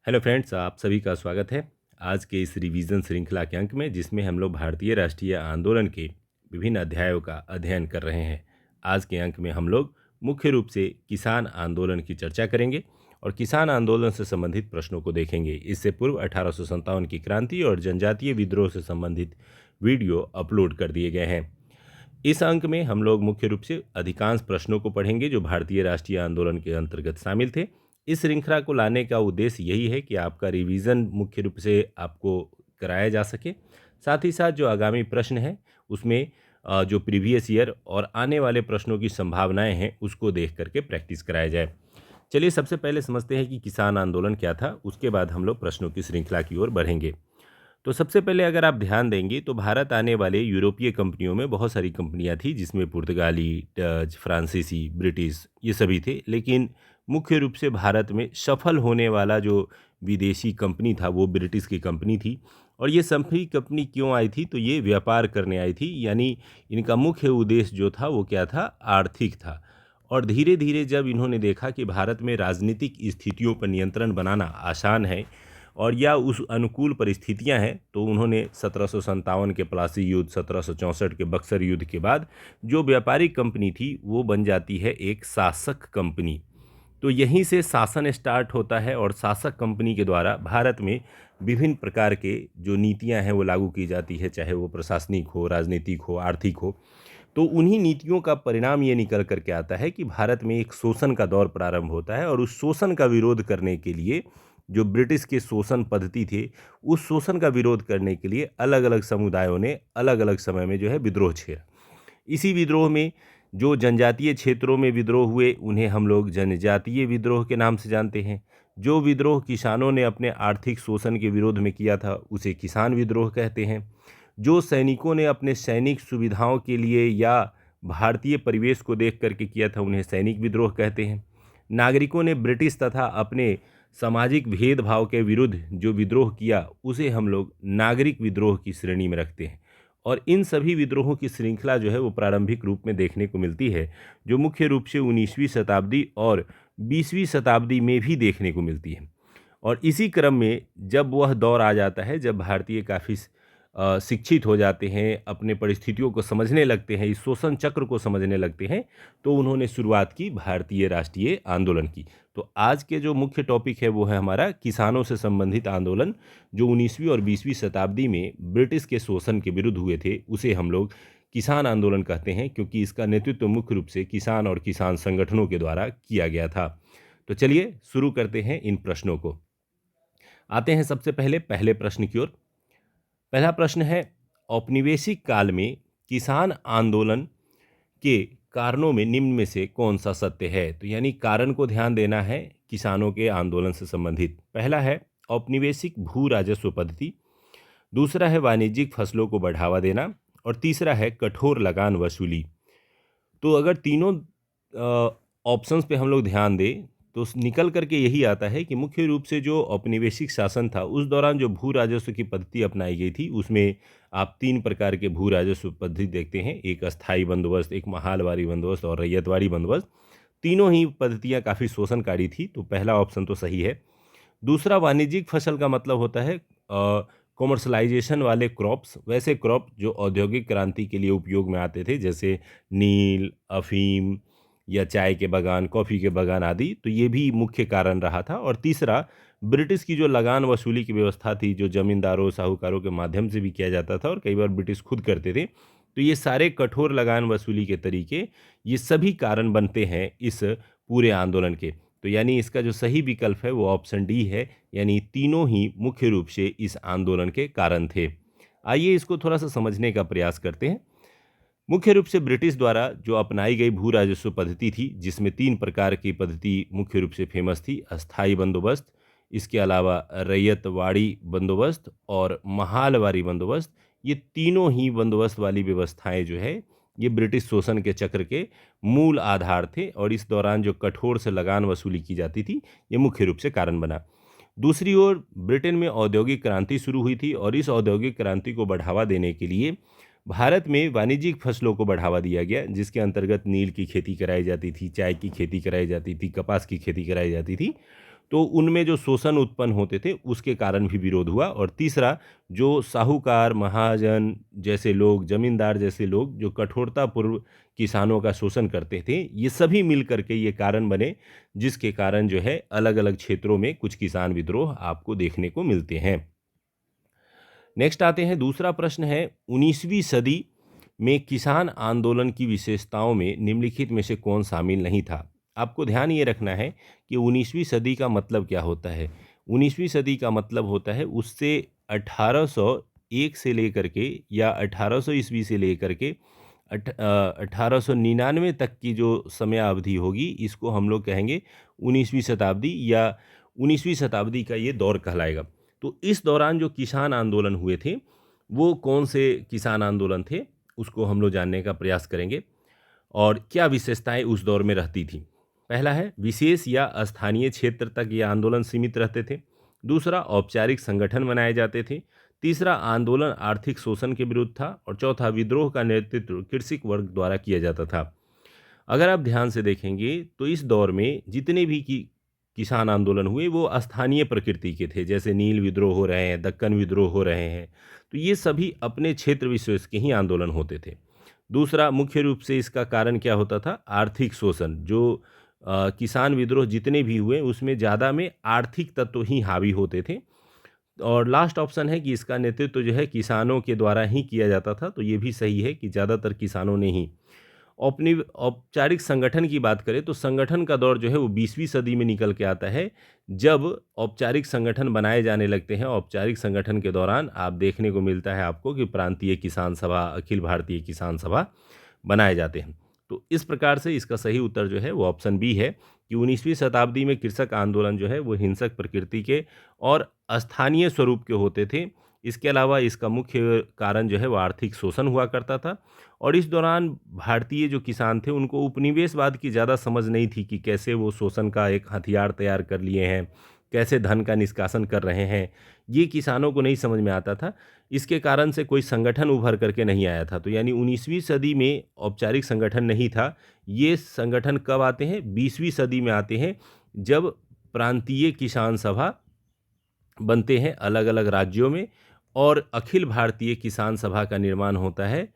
Hello friends, आप सभी का स्वागत है आज के इस रिवीजन श्रृंखला के अंक में, जिसमें हम लोग भारतीय राष्ट्रीय आंदोलन के विभिन्न अध्यायों का अध्ययन कर रहे हैं। आज के अंक में हम लोग मुख्य रूप से किसान आंदोलन की चर्चा करेंगे और किसान आंदोलन से संबंधित प्रश्नों को देखेंगे। इससे पूर्व 1857 की क्रांति और जनजातीय विद्रोह से संबंधित वीडियो अपलोड कर दिए गए हैं। इस अंक में हम लोग मुख्य रूप से अधिकांश प्रश्नों को पढ़ेंगे जो भारतीय राष्ट्रीय आंदोलन के अंतर्गत शामिल थे। इस श्रृंखला को लाने का उद्देश्य यही है कि आपका रिवीजन मुख्य रूप से आपको कराया जा सके, साथ ही साथ जो आगामी प्रश्न है उसमें जो प्रीवियस ईयर और आने वाले प्रश्नों की संभावनाएं हैं उसको देख करके प्रैक्टिस कराया जाए। चलिए सबसे पहले समझते हैं कि किसान आंदोलन क्या था, उसके बाद हम लोग प्रश्नों की श्रृंखला की ओर बढ़ेंगे। तो सबसे पहले अगर आप ध्यान देंगे तो भारत आने वाले यूरोपीय कंपनियों में बहुत सारी कंपनियां थी, जिसमें पुर्तगाली, डच, फ्रांसीसी, ब्रिटिश ये सभी थे। लेकिन मुख्य रूप से भारत में सफल होने वाला जो विदेशी कंपनी था वो ब्रिटिश की कंपनी थी। और ये सभी कंपनी क्यों आई थी? तो ये व्यापार करने आई थी, यानी इनका मुख्य उद्देश्य जो था वो क्या था? आर्थिक था। और धीरे धीरे जब इन्होंने देखा कि भारत में राजनीतिक स्थितियों पर नियंत्रण बनाना आसान है और या उस अनुकूल परिस्थितियां हैं, तो उन्होंने 1757 के प्लासी युद्ध, 1764 के बक्सर युद्ध के बाद जो व्यापारिक कंपनी थी वो बन जाती है एक शासक कंपनी। तो यहीं से शासन स्टार्ट होता है और शासक कंपनी के द्वारा भारत में विभिन्न प्रकार के जो नीतियां हैं वो लागू की जाती है, चाहे वो प्रशासनिक हो, राजनीतिक हो, आर्थिक हो। तो उन्हीं नीतियों का परिणाम ये निकल कर के आता है कि भारत में एक शोषण का दौर प्रारंभ होता है और उस शोषण का विरोध करने के लिए जो ब्रिटिश के शोषण पद्धति थे, उस शोषण का विरोध करने के लिए अलग अलग समुदायों ने अलग अलग समय में जो है विद्रोह छेड़ा। इसी विद्रोह में जो जनजातीय क्षेत्रों में विद्रोह हुए उन्हें हम लोग जनजातीय विद्रोह के नाम से जानते हैं। जो विद्रोह किसानों ने अपने आर्थिक शोषण के विरोध में किया था उसे किसान विद्रोह कहते हैं। जो सैनिकों ने अपने सैनिक सुविधाओं के लिए या भारतीय परिवेश को देख करके किया था उन्हें सैनिक विद्रोह कहते हैं। नागरिकों ने ब्रिटिश तथा अपने सामाजिक भेदभाव के विरुद्ध जो विद्रोह किया उसे हम लोग नागरिक विद्रोह की श्रेणी में रखते हैं। और इन सभी विद्रोहों की श्रृंखला जो है वो प्रारंभिक रूप में देखने को मिलती है, जो मुख्य रूप से 19वीं शताब्दी और 20वीं शताब्दी में भी देखने को मिलती है। और इसी क्रम में जब वह दौर आ जाता है जब भारतीय काफ़ी शिक्षित हो जाते हैं, अपने परिस्थितियों को समझने लगते हैं, इस शोषण चक्र को समझने लगते हैं, तो उन्होंने शुरुआत की भारतीय राष्ट्रीय आंदोलन की। तो आज के जो मुख्य टॉपिक है वो है हमारा किसानों से संबंधित आंदोलन, जो 19वीं और 20वीं शताब्दी में ब्रिटिश के शोषण के विरुद्ध हुए थे, उसे हम लोग किसान आंदोलन कहते हैं, क्योंकि इसका नेतृत्व मुख्य रूप से किसान और किसान संगठनों के द्वारा किया गया था। तो चलिए शुरू करते हैं इन प्रश्नों को। आते हैं सबसे पहले प्रश्न की ओर। पहला प्रश्न है, औपनिवेशिक काल में किसान आंदोलन के कारणों में निम्न में से कौन सा सत्य है? तो यानी कारण को ध्यान देना है किसानों के आंदोलन से संबंधित। पहला है औपनिवेशिक भू राजस्व पद्धति, दूसरा है वाणिज्यिक फसलों को बढ़ावा देना और तीसरा है कठोर लगान वसूली। तो अगर तीनों ऑप्शंस पे हम लोग ध्यान दें तो निकल करके यही आता है कि मुख्य रूप से जो औपनिवेशिक शासन था उस दौरान जो भू राजस्व की पद्धति अपनाई गई थी उसमें आप तीन प्रकार के भू राजस्व पद्धति देखते हैं, एक अस्थाई बंदोबस्त, एक महालवारी बंदोबस्त और रैयतवाड़ी बंदोबस्त। तीनों ही पद्धतियां काफ़ी शोषणकारी थी, तो पहला ऑप्शन तो सही है। दूसरा, वाणिज्यिक फसल का मतलब होता है कॉमर्शलाइजेशन वाले क्रॉप्स, वैसे क्रॉप जो औद्योगिक क्रांति के लिए उपयोग में आते थे, जैसे नील, अफीम या चाय के बागान, कॉफ़ी के बागान आदि। तो ये भी मुख्य कारण रहा था। और तीसरा, ब्रिटिश की जो लगान वसूली की व्यवस्था थी, जो जमींदारों साहूकारों के माध्यम से भी किया जाता था और कई बार ब्रिटिश खुद करते थे, तो ये सारे कठोर लगान वसूली के तरीके, ये सभी कारण बनते हैं इस पूरे आंदोलन के। तो यानी इसका जो सही विकल्प है वो ऑप्शन डी है, यानी तीनों ही मुख्य रूप से इस आंदोलन के कारण थे। आइए इसको थोड़ा सा समझने का प्रयास करते हैं। मुख्य रूप से ब्रिटिश द्वारा जो अपनाई गई भू राजस्व पद्धति थी, जिसमें तीन प्रकार की पद्धति मुख्य रूप से फेमस थी, अस्थाई बंदोबस्त, इसके अलावा रैयतवाड़ी बंदोबस्त और महालवारी बंदोबस्त। ये तीनों ही बंदोबस्त वाली व्यवस्थाएं जो है ये ब्रिटिश शोषण के चक्र के मूल आधार थे और इस दौरान जो कठोर से लगान वसूली की जाती थी ये मुख्य रूप से कारण बना। दूसरी ओर ब्रिटेन में औद्योगिक क्रांति शुरू हुई थी और इस औद्योगिक क्रांति को बढ़ावा देने के लिए भारत में वाणिज्यिक फसलों को बढ़ावा दिया गया, जिसके अंतर्गत नील की खेती कराई जाती थी, चाय की खेती कराई जाती थी, कपास की खेती कराई जाती थी। तो उनमें जो शोषण उत्पन्न होते थे उसके कारण भी विरोध हुआ। और तीसरा, जो साहूकार, महाजन जैसे लोग, जमींदार जैसे लोग जो कठोरतापूर्व किसानों का शोषण करते थे, ये सभी मिल करके ये कारण बने, जिसके कारण जो है अलग अलग क्षेत्रों में कुछ किसान विद्रोह आपको देखने को मिलते हैं। नेक्स्ट आते हैं, दूसरा प्रश्न है, 19वीं सदी में किसान आंदोलन की विशेषताओं में निम्नलिखित में से कौन शामिल नहीं था? आपको ध्यान ये रखना है कि 19वीं सदी का मतलब क्या होता है। 19वीं सदी का मतलब होता है उससे 1801 से लेकर के या 1800 ईस्वी से लेकर के 1899 तक की जो समयावधि होगी, इसको हम लोग कहेंगे 19वीं शताब्दी, या 19वीं शताब्दी का ये दौर कहलाएगा। तो इस दौरान जो किसान आंदोलन हुए थे, वो कौन से किसान आंदोलन थे, उसको हम लोग जानने का प्रयास करेंगे और क्या विशेषताएं उस दौर में रहती थी। पहला है, विशेष या स्थानीय क्षेत्र तक ये आंदोलन सीमित रहते थे। दूसरा, औपचारिक संगठन बनाए जाते थे। तीसरा, आंदोलन आर्थिक शोषण के विरुद्ध था। और चौथा, विद्रोह का नेतृत्व कृषक वर्ग द्वारा किया जाता था। अगर आप ध्यान से देखेंगे तो इस दौर में जितने भी किसान आंदोलन हुए वो स्थानीय प्रकृति के थे, जैसे नील विद्रोह हो रहे हैं, दक्कन विद्रोह हो रहे हैं, तो ये सभी अपने क्षेत्र विशेष के ही आंदोलन होते थे। दूसरा, मुख्य रूप से इसका कारण क्या होता था? आर्थिक शोषण। जो किसान विद्रोह जितने भी हुए उसमें ज़्यादा में आर्थिक तत्व ही हावी होते थे। और लास्ट ऑप्शन है कि इसका नेतृत्व जो है किसानों के द्वारा ही किया जाता था, तो ये भी सही है कि ज़्यादातर किसानों ने ही। अपनी औपचारिक संगठन की बात करें तो संगठन का दौर जो है वो 20वीं सदी में निकल के आता है, जब औपचारिक संगठन बनाए जाने लगते हैं। औपचारिक संगठन के दौरान आप देखने को मिलता है आपको कि प्रांतीय किसान सभा, अखिल भारतीय किसान सभा बनाए जाते हैं। तो इस प्रकार से इसका सही उत्तर जो है वो ऑप्शन बी है कि 19वीं शताब्दी में कृषक आंदोलन जो है वो हिंसक प्रकृति के और स्थानीय स्वरूप के होते थे। इसके अलावा इसका मुख्य कारण जो है वो आर्थिक शोषण हुआ करता था। और इस दौरान भारतीय जो किसान थे उनको उपनिवेशवाद की ज़्यादा समझ नहीं थी कि कैसे वो शोषण का एक हथियार तैयार कर लिए हैं, कैसे धन का निष्कासन कर रहे हैं, ये किसानों को नहीं समझ में आता था। इसके कारण से कोई संगठन उभर करके नहीं आया था। तो यानी 19वीं सदी में औपचारिक संगठन नहीं था। ये संगठन कब आते हैं? 20वीं सदी में आते हैं, जब प्रांतीय किसान सभा बनते हैं अलग अलग राज्यों में और अखिल भारतीय किसान सभा का निर्माण होता है।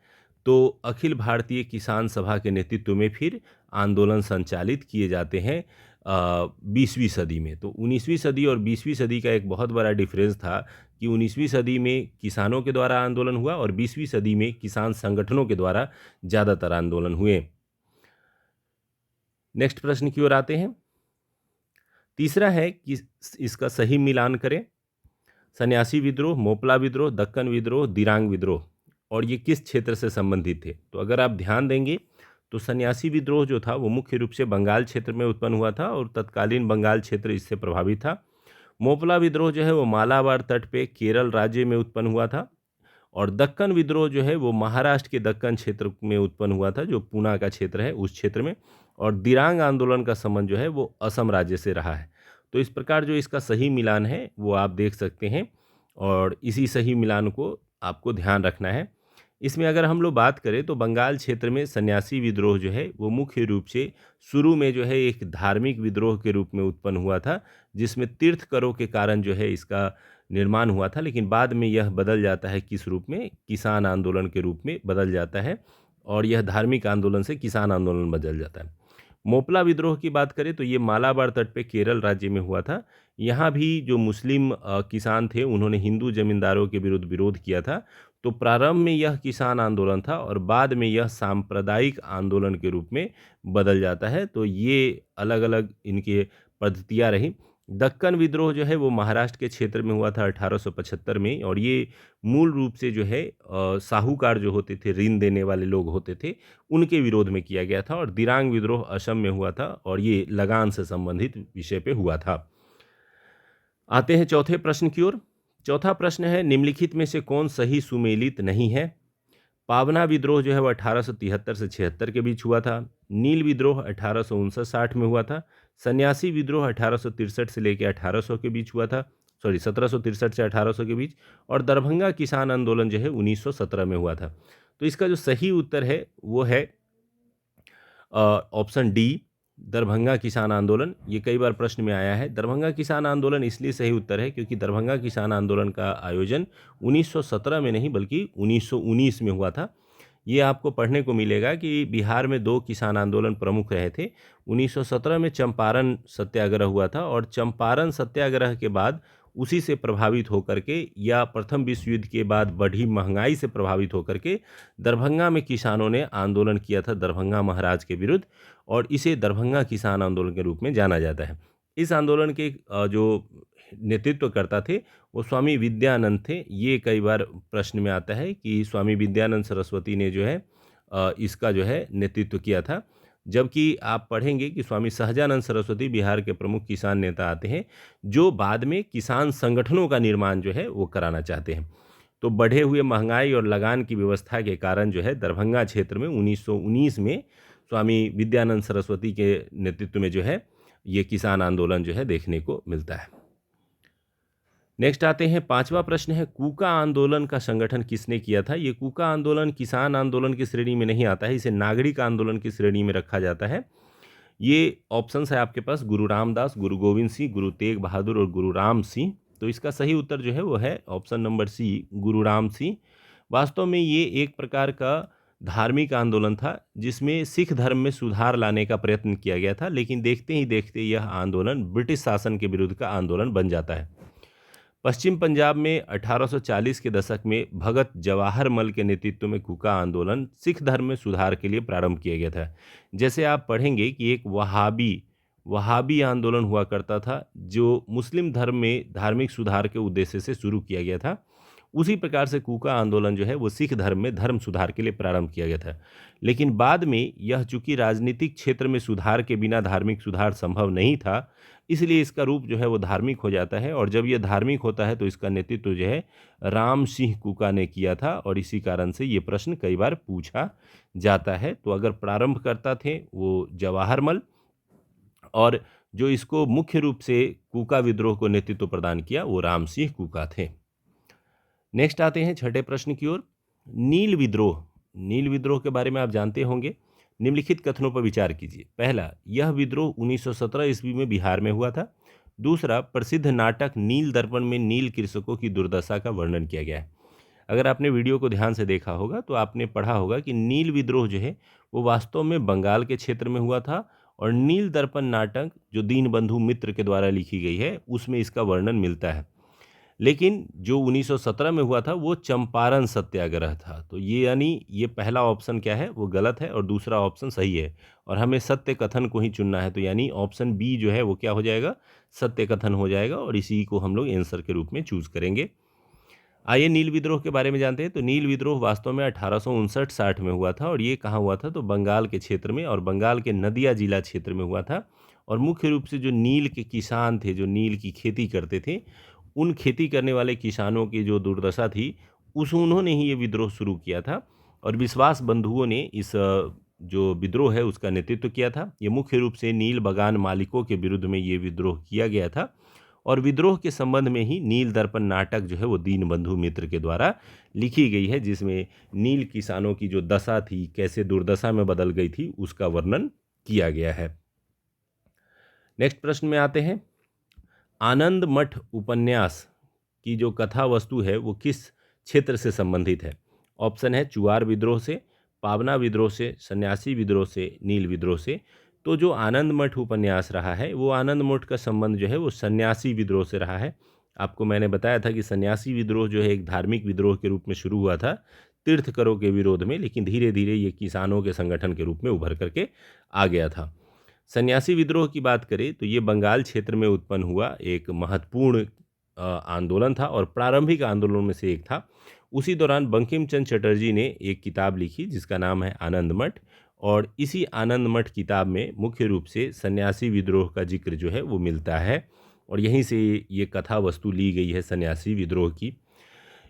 तो अखिल भारतीय किसान सभा के नेतृत्व में फिर आंदोलन संचालित किए जाते हैं 20वीं सदी में। तो 19वीं सदी और 20वीं सदी का एक बहुत बड़ा डिफरेंस था कि 19वीं सदी में किसानों के द्वारा आंदोलन हुआ और 20वीं सदी में किसान संगठनों के द्वारा ज़्यादातर आंदोलन हुए। नेक्स्ट प्रश्न की ओर आते हैं। तीसरा है कि इसका सही मिलान करें। सन्यासी विद्रोह, मोपला विद्रोह, दक्कन विद्रोह, दिरांग विद्रोह, और ये किस क्षेत्र से संबंधित थे? तो अगर आप ध्यान देंगे तो सन्यासी विद्रोह जो था वो मुख्य रूप से बंगाल क्षेत्र में उत्पन्न हुआ था और तत्कालीन बंगाल क्षेत्र इससे प्रभावित था। मोपला विद्रोह जो है वो मालाबार तट पे केरल राज्य में उत्पन्न हुआ था। और दक्कन विद्रोह जो है वो महाराष्ट्र के दक्कन क्षेत्र में उत्पन्न हुआ था, जो पूना का क्षेत्र है उस क्षेत्र में। और दिरांग आंदोलन का संबंध जो है वो असम राज्य से रहा है। तो इस प्रकार जो इसका सही मिलान है वो आप देख सकते हैं और इसी सही मिलान को आपको ध्यान रखना है। इसमें अगर हम लोग बात करें तो बंगाल क्षेत्र में सन्यासी विद्रोह जो है वो मुख्य रूप से शुरू में जो है एक धार्मिक विद्रोह के रूप में उत्पन्न हुआ था, जिसमें तीर्थकरों के कारण जो है इसका निर्माण हुआ था, लेकिन बाद में यह बदल जाता है किस रूप में? किसान आंदोलन के रूप में बदल जाता है और यह धार्मिक आंदोलन से किसान आंदोलन बदल जाता है। मोपला विद्रोह की बात करें तो ये मालाबार तट पे केरल राज्य में हुआ था। यहाँ भी जो मुस्लिम किसान थे उन्होंने हिंदू जमींदारों के विरुद्ध विरोध किया था। तो प्रारंभ में यह किसान आंदोलन था और बाद में यह सांप्रदायिक आंदोलन के रूप में बदल जाता है। तो ये अलग अलग इनके पद्धतियाँ रही। दक्कन विद्रोह जो है वो महाराष्ट्र के क्षेत्र में हुआ था 1875 में, और ये मूल रूप से जो है साहूकार जो होते थे, ऋण देने वाले लोग होते थे, उनके विरोध में किया गया था। और दिरांग विद्रोह असम में हुआ था और ये लगान से संबंधित विषय पे हुआ था। आते हैं चौथे प्रश्न की ओर। चौथा प्रश्न है, निम्नलिखित में से कौन सही सुमेलित नहीं है? पावना विद्रोह जो है वो 1873 से 76 के बीच हुआ था। नील विद्रोह 1859-60 में हुआ था। सन्यासी विद्रोह 1863 से लेकर 1800 के बीच हुआ था, 1763 से 1800 के बीच। और दरभंगा किसान आंदोलन जो है 1917 में हुआ था। तो इसका जो सही उत्तर है वो है ऑप्शन डी, दरभंगा किसान आंदोलन, ये कई बार प्रश्न में आया है। दरभंगा किसान आंदोलन इसलिए सही उत्तर है क्योंकि दरभंगा किसान आंदोलन का आयोजन 1917 में नहीं बल्कि 1919 में हुआ था। ये आपको पढ़ने को मिलेगा कि बिहार में दो किसान आंदोलन प्रमुख रहे थे। 1917 में चंपारण सत्याग्रह हुआ था और चंपारण सत्याग्रह के बाद उसी से प्रभावित होकर के या प्रथम विश्व युद्ध के बाद बढ़ी महंगाई से प्रभावित होकर के दरभंगा में किसानों ने आंदोलन किया था दरभंगा महाराज के विरुद्ध, और इसे दरभंगा किसान आंदोलन के रूप में जाना जाता है। इस आंदोलन के जो नेतृत्व करता थे वो स्वामी विद्यानंद थे। ये कई बार प्रश्न में आता है कि स्वामी विद्यानंद सरस्वती ने जो है इसका जो है नेतृत्व किया था, जबकि आप पढ़ेंगे कि स्वामी सहजानंद सरस्वती बिहार के प्रमुख किसान नेता आते हैं जो बाद में किसान संगठनों का निर्माण जो है वो कराना चाहते हैं। तो बढ़े हुए महंगाई और लगान की व्यवस्था के कारण जो है दरभंगा क्षेत्र में 1919 में स्वामी विद्यानंद सरस्वती के नेतृत्व में जो है ये किसान आंदोलन जो है देखने को मिलता है। नेक्स्ट आते हैं, पांचवा प्रश्न है कूका आंदोलन का संगठन किसने किया था। ये कूका आंदोलन किसान आंदोलन की श्रेणी में नहीं आता है, इसे नागरिक आंदोलन की श्रेणी में रखा जाता है। ये ऑप्शंस है आपके पास, गुरु रामदास, गुरु गोविंद सिंह, गुरु तेग बहादुर और गुरु राम सिंह। तो इसका सही उत्तर जो है वो है ऑप्शन नंबर सी, गुरु राम सिंह। वास्तव में ये एक प्रकार का धार्मिक आंदोलन था जिसमें सिख धर्म में सुधार लाने का प्रयत्न किया गया था, लेकिन देखते ही देखते यह आंदोलन ब्रिटिश शासन के विरुद्ध का आंदोलन बन जाता है। पश्चिम पंजाब में 1840 के दशक में भगत जवाहर मल के नेतृत्व में कूका आंदोलन सिख धर्म में सुधार के लिए प्रारंभ किया गया था। जैसे आप पढ़ेंगे कि एक वहाबी आंदोलन हुआ करता था जो मुस्लिम धर्म में धार्मिक सुधार के उद्देश्य से शुरू किया गया था, उसी प्रकार से कूका आंदोलन जो है वो सिख धर्म में धर्म सुधार के लिए प्रारंभ किया गया था। लेकिन बाद में यह चूंकि राजनीतिक क्षेत्र में सुधार के बिना धार्मिक सुधार संभव नहीं था, इसलिए इसका रूप जो है वो धार्मिक हो जाता है, और जब यह धार्मिक होता है तो इसका नेतृत्व जो है राम सिंह कूका ने किया था, और इसी कारण से ये प्रश्न कई बार पूछा जाता है। तो अगर प्रारंभकर्ता थे वो जवाहरमल, और जो इसको मुख्य रूप से कूका विद्रोह को नेतृत्व प्रदान किया वो राम सिंह कूका थे। नेक्स्ट आते हैं छठे प्रश्न की ओर। नील विद्रोह के बारे में आप जानते होंगे। निम्नलिखित कथनों पर विचार कीजिए। पहला, यह विद्रोह 1917 ईस्वी में बिहार में हुआ था। दूसरा, प्रसिद्ध नाटक नील दर्पण में नील कृषकों की दुर्दशा का वर्णन किया गया है। अगर आपने वीडियो को ध्यान से देखा होगा तो आपने पढ़ा होगा कि नील विद्रोह जो है वो वास्तव में बंगाल के क्षेत्र में हुआ था, और नील दर्पण नाटक जो दीनबंधु मित्र के द्वारा लिखी गई है उसमें इसका वर्णन मिलता है। लेकिन जो 1917 में हुआ था वो चंपारण सत्याग्रह था। तो ये यानी ये पहला ऑप्शन क्या है वो गलत है और दूसरा ऑप्शन सही है, और हमें सत्य कथन को ही चुनना है। तो यानी ऑप्शन बी जो है वो क्या हो जाएगा, सत्य कथन हो जाएगा, और इसी को हम लोग आंसर के रूप में चूज करेंगे। आइए नील विद्रोह के बारे में जानते हैं। तो नील विद्रोह वास्तव में 1859-60 में हुआ था, और ये कहाँ हुआ था, तो बंगाल के क्षेत्र में, और बंगाल के नदिया जिला क्षेत्र में हुआ था। और मुख्य रूप से जो नील के किसान थे, जो नील की खेती करते थे, उन खेती करने वाले किसानों की जो दुर्दशा थी उन्होंने ही ये विद्रोह शुरू किया था, और विश्वास बंधुओं ने इस जो विद्रोह है उसका नेतृत्व किया था। ये मुख्य रूप से नील बागान मालिकों के विरुद्ध में ये विद्रोह किया गया था, और विद्रोह के संबंध में ही नील दर्पण नाटक जो है वो दीनबंधु मित्र के द्वारा लिखी गई है, जिसमें नील किसानों की जो दशा थी, कैसे दुर्दशा में बदल गई थी, उसका वर्णन किया गया है। नेक्स्ट प्रश्न में आते हैं। आनंद मठ उपन्यास की जो कथा वस्तु है वो किस क्षेत्र से संबंधित है। ऑप्शन है चुआर विद्रोह से, पावना विद्रोह से, सन्यासी विद्रोह से, नील विद्रोह से। तो जो आनंद मठ उपन्यास रहा है वो आनंद मठ का संबंध जो है वो सन्यासी विद्रोह से रहा है। आपको मैंने बताया था कि सन्यासी विद्रोह जो है एक धार्मिक विद्रोह के रूप में शुरू हुआ था तीर्थकरों के विरोध में, लेकिन धीरे धीरे ये किसानों के संगठन के रूप में उभर करके आ गया था। सन्यासी विद्रोह की बात करें तो ये बंगाल क्षेत्र में उत्पन्न हुआ एक महत्वपूर्ण आंदोलन था, और प्रारंभिक आंदोलनों में से एक था। उसी दौरान बंकिम चंद्र चटर्जी ने एक किताब लिखी जिसका नाम है आनंद मठ, और इसी आनंद मठ किताब में मुख्य रूप से सन्यासी विद्रोह का जिक्र जो है वो मिलता है, और यहीं से ये कथा वस्तु ली गई है सन्यासी विद्रोह की।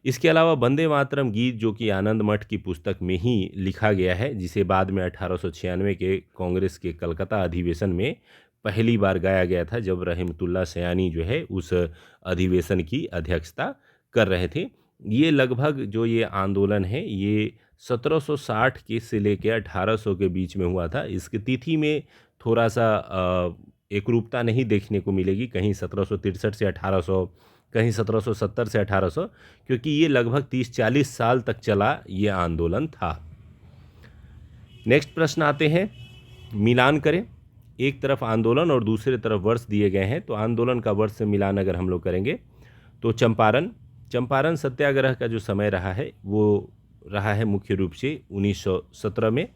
इसके अलावा वंदे मातरम गीत जो कि आनंद मठ की पुस्तक में ही लिखा गया है, जिसे बाद में 1896 के कांग्रेस के कलकत्ता अधिवेशन में पहली बार गाया गया था, जब रहमतुल्लाह सयानी जो है उस अधिवेशन की अध्यक्षता कर रहे थे। ये लगभग जो ये आंदोलन है ये 1760 के से लेकर 1800 के बीच में हुआ था। इसकी तिथि में थोड़ा सा एकरूपता नहीं देखने को मिलेगी, कहीं 1763 से 1800, कहीं 1770 से 1800, क्योंकि ये लगभग 30-40 साल तक चला ये आंदोलन था। नेक्स्ट प्रश्न आते हैं, मिलान करें। एक तरफ आंदोलन और दूसरे तरफ वर्ष दिए गए हैं, तो आंदोलन का वर्ष से मिलान अगर हम लोग करेंगे तो चंपारण सत्याग्रह का जो समय रहा है वो रहा है मुख्य रूप से 1917 में।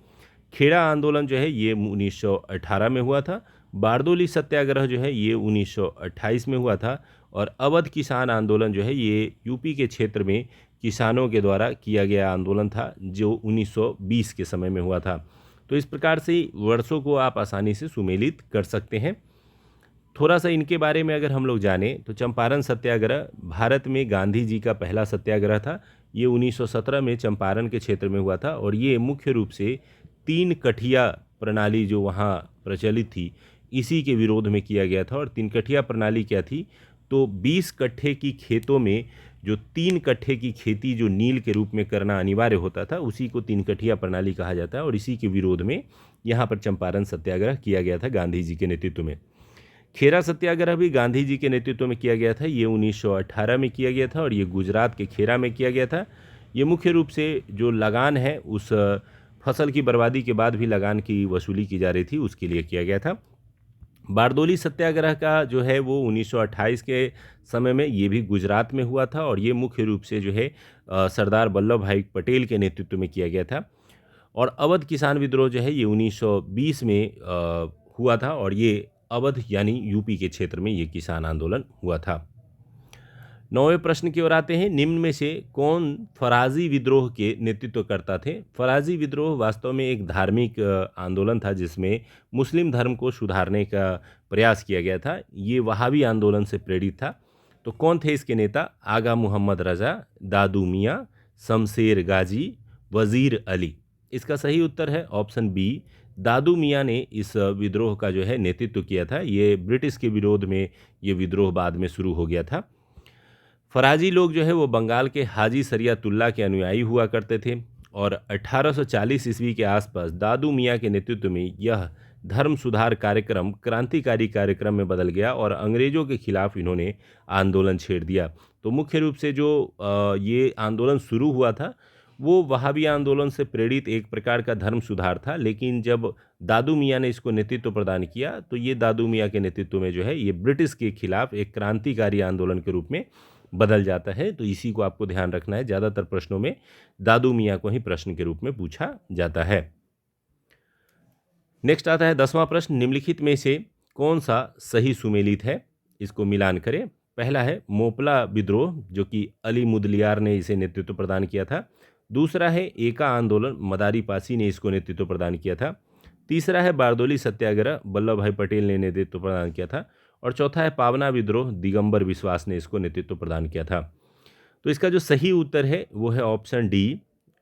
खेड़ा आंदोलन जो है ये 1918 में हुआ था। बारदोली सत्याग्रह जो है ये 1928 में हुआ था। और अवध किसान आंदोलन जो है ये यूपी के क्षेत्र में किसानों के द्वारा किया गया आंदोलन था, जो 1920 के समय में हुआ था। तो इस प्रकार से वर्षों को आप आसानी से सुमेलित कर सकते हैं। थोड़ा सा इनके बारे में अगर हम लोग जानें तो चंपारण सत्याग्रह भारत में गांधी जी का पहला सत्याग्रह था। ये 1917 में चंपारण के क्षेत्र में हुआ था और ये मुख्य रूप से 3 कठिया प्रणाली जो वहाँ प्रचलित थी इसी के विरोध में किया गया था। और 3 कठिया प्रणाली क्या थी, तो 20 कट्ठे की खेतों में जो 3 कट्ठे की खेती जो नील के रूप में करना अनिवार्य होता था उसी को 3 कठिया प्रणाली कहा जाता है। और इसी के विरोध में यहाँ पर चंपारण सत्याग्रह किया गया था गांधी जी के नेतृत्व में। खेरा सत्याग्रह भी गांधी जी के नेतृत्व में किया गया था। ये 1918 में किया गया था और ये गुजरात के खेरा में किया गया था। ये मुख्य रूप से जो लगान है उस फसल की बर्बादी के बाद भी लगान की वसूली की जा रही थी उसके लिए किया गया था। बारदोली सत्याग्रह का जो है वो 1928 के समय में ये भी गुजरात में हुआ था और ये मुख्य रूप से जो है सरदार वल्लभ भाई पटेल के नेतृत्व में किया गया था। और अवध किसान विद्रोह जो है ये 1920 में हुआ था और ये अवध यानी यूपी के क्षेत्र में ये किसान आंदोलन हुआ था। 9वें प्रश्न की ओर आते हैं, निम्न में से कौन फराजी विद्रोह के नेतृत्व करता थे। फराजी विद्रोह वास्तव में एक धार्मिक आंदोलन था जिसमें मुस्लिम धर्म को सुधारने का प्रयास किया गया था। ये वहाबी आंदोलन से प्रेरित था। तो कौन थे इसके नेता, आगा मोहम्मद रजा, दादू मियाँ, शमशेर गाजी, वज़ीर अली। इसका सही उत्तर है ऑप्शन बी, दादू मियाँ ने इस विद्रोह का जो है नेतृत्व किया था। ये ब्रिटिश के विरोध में ये विद्रोह बाद में शुरू हो गया था। फराजी लोग जो है वो बंगाल के हाजी सरियातुल्ला के अनुयायी हुआ करते थे और 1840 ईस्वी के आसपास दादू मियाँ के नेतृत्व में यह धर्म सुधार कार्यक्रम क्रांतिकारी कार्यक्रम में बदल गया और अंग्रेज़ों के खिलाफ इन्होंने आंदोलन छेड़ दिया। तो मुख्य रूप से जो ये आंदोलन शुरू हुआ था वो वहाबी आंदोलन से प्रेरित एक प्रकार का धर्म सुधार था, लेकिन जब दादू मियाँ ने इसको नेतृत्व प्रदान किया तो ये दादू मियाँ के नेतृत्व में जो है ये ब्रिटिश के खिलाफ एक क्रांतिकारी आंदोलन के रूप में बदल जाता है। तो इसी को आपको ध्यान रखना है, ज़्यादातर प्रश्नों में दादू मियाँ को ही प्रश्न के रूप में पूछा जाता है। नेक्स्ट आता है 10वां प्रश्न, निम्नलिखित में से कौन सा सही सुमेलित है, इसको मिलान करें। पहला है मोपला विद्रोह जो कि अली मुदलियार ने इसे नेतृत्व प्रदान किया था। दूसरा है एका आंदोलन, मदारी पासी ने इसको नेतृत्व प्रदान किया था। तीसरा है बारदोली सत्याग्रह, वल्लभ भाई पटेल ने नेतृत्व प्रदान किया था। और चौथा है पावना विद्रोह, दिगंबर विश्वास ने इसको नेतृत्व प्रदान किया था। तो इसका जो सही उत्तर है वो है ऑप्शन डी,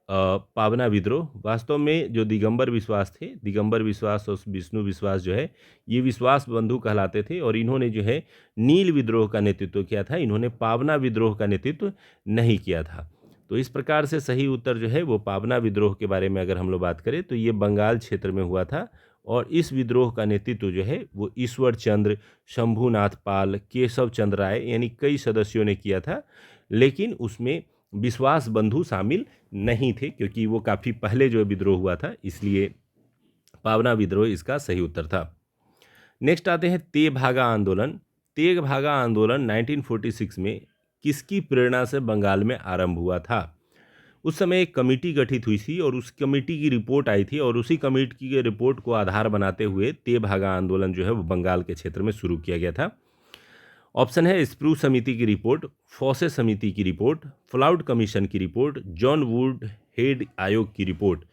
पावना विद्रोह। वास्तव में जो दिगंबर विश्वास थे, दिगंबर विश्वास और विष्णु विश्वास जो है ये विश्वास बंधु कहलाते थे और इन्होंने जो है नील विद्रोह का नेतृत्व किया था, इन्होंने पावना विद्रोह का नेतृत्व नहीं किया था। तो इस प्रकार से सही उत्तर जो है वो पावना विद्रोह के बारे में अगर हम लोग बात करें तो ये बंगाल क्षेत्र में हुआ था और इस विद्रोह का नेतृत्व जो है वो ईश्वर चंद्र, शंभुनाथ पाल, केशव चंद्र राय यानी कई सदस्यों ने किया था, लेकिन उसमें विश्वास बंधु शामिल नहीं थे क्योंकि वो काफ़ी पहले जो विद्रोह हुआ था, इसलिए पावना विद्रोह इसका सही उत्तर था। नेक्स्ट आते हैं तेभागा आंदोलन। तेभागा आंदोलन 1946 में किसकी प्रेरणा से बंगाल में आरंभ हुआ था। उस समय एक कमेटी गठित हुई थी और उस कमेटी की रिपोर्ट आई थी और उसी कमेटी की रिपोर्ट को आधार बनाते हुए तेभागा आंदोलन जो है वो बंगाल के क्षेत्र में शुरू किया गया था। ऑप्शन है स्प्रू समिति की रिपोर्ट, फॉसे समिति की रिपोर्ट, फ्लाउड कमीशन की रिपोर्ट, जॉन वुड हेड आयोग की रिपोर्ट।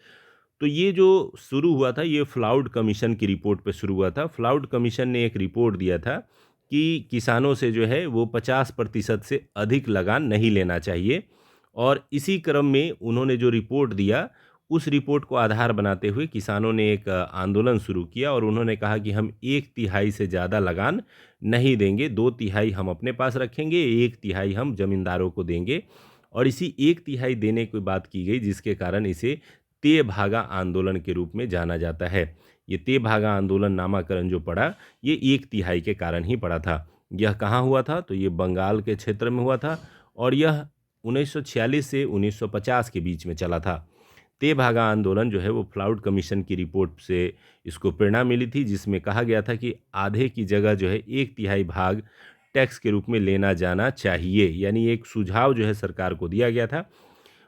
तो ये जो शुरू हुआ था ये फ्लाउड कमीशन की रिपोर्ट पर शुरू हुआ था। फ्लाउड कमीशन ने एक रिपोर्ट दिया था कि किसानों से जो है वो 50% से अधिक लगान नहीं लेना चाहिए और इसी क्रम में उन्होंने जो रिपोर्ट दिया उस रिपोर्ट को आधार बनाते हुए किसानों ने एक आंदोलन शुरू किया और उन्होंने कहा कि हम 1/3 से ज़्यादा लगान नहीं देंगे, 2/3 हम अपने पास रखेंगे, 1/3 हम जमींदारों को देंगे। और इसी 1/3 देने की बात की गई जिसके कारण इसे तेभागा आंदोलन के रूप में जाना जाता है। ये तेभागा आंदोलन नामाकरण जो पड़ा, ये 1/3 के कारण ही पड़ा था। यह कहाँ हुआ था? तो ये बंगाल के क्षेत्र में हुआ था और यह 1946 से 1950 के बीच में चला था। तेभागा आंदोलन जो है वो फ्लाउड कमीशन की रिपोर्ट से इसको प्रेरणा मिली थी, जिसमें कहा गया था कि आधे की जगह जो है 1/3 भाग टैक्स के रूप में लेना जाना चाहिए, यानी एक सुझाव जो है सरकार को दिया गया था।